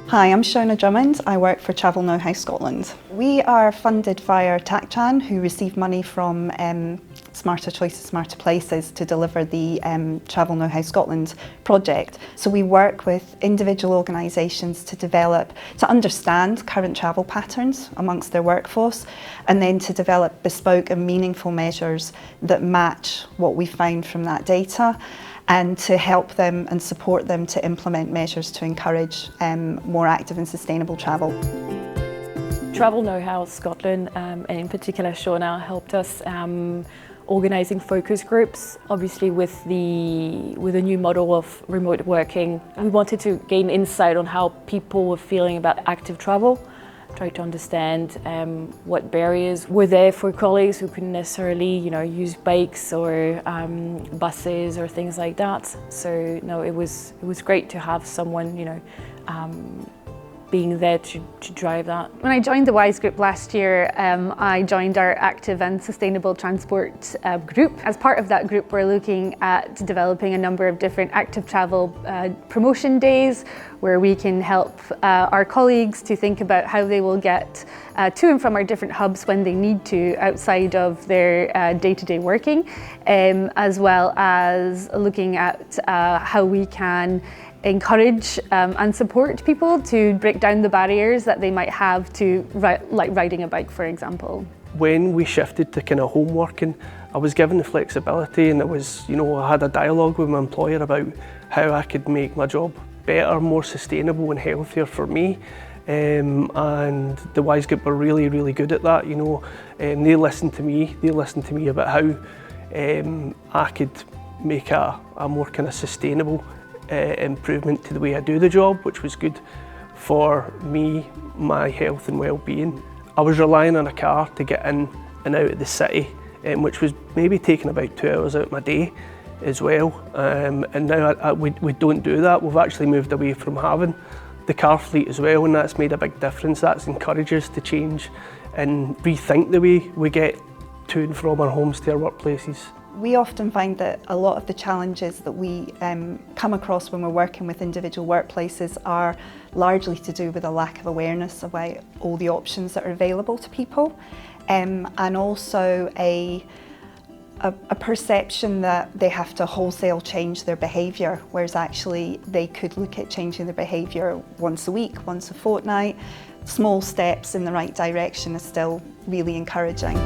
Hi, I'm Shona Drummond. I work for Travelknowhow Scotland. We are funded via TACTRAN, who receive money from Smarter Choices, Smarter Places to deliver the Travelknowhow Scotland project. So we work with individual organisations to understand current travel patterns amongst their workforce, and then to develop bespoke and meaningful measures that match what we find from that data, and to help them and support them to implement measures to encourage more active and sustainable travel. Travelknowhow Scotland, and in particular Shona, helped us organising focus groups. Obviously with the new model of remote working, we wanted to gain insight on how people were feeling about active travel, try to understand what barriers were there for colleagues who couldn't necessarily, use bikes or buses or things like that. So no, it was great to have someone, being there to drive that. When I joined the WISE group last year, I joined our active and sustainable transport group. As part of that group, we're looking at developing a number of different active travel promotion days where we can help our colleagues to think about how they will get to and from our different hubs when they need to outside of their day-to-day working, as well as looking at how we can encourage and support people to break down the barriers that they might have to, like riding a bike, for example. When we shifted to kind of home working, I was given the flexibility, and I had a dialogue with my employer about how I could make my job better, more sustainable and healthier for me. And the WISE group were really, really good at that. They listened to me about how I could make a more kind of sustainable improvement to the way I do the job, which was good for me, my health and well-being. I was relying on a car to get in and out of the city, which was maybe taking about 2 hours out of my day as well. And now we don't do that. We've actually moved away from having the car fleet as well, and that's made a big difference. That's encouraged us to change and rethink the way we get to and from our homes to our workplaces. We often find that a lot of the challenges that we come across when we're working with individual workplaces are largely to do with a lack of awareness about all the options that are available to people, and also a perception that they have to wholesale change their behaviour, whereas actually they could look at changing their behaviour once a week, once a fortnight. Small steps in the right direction are still really encouraging.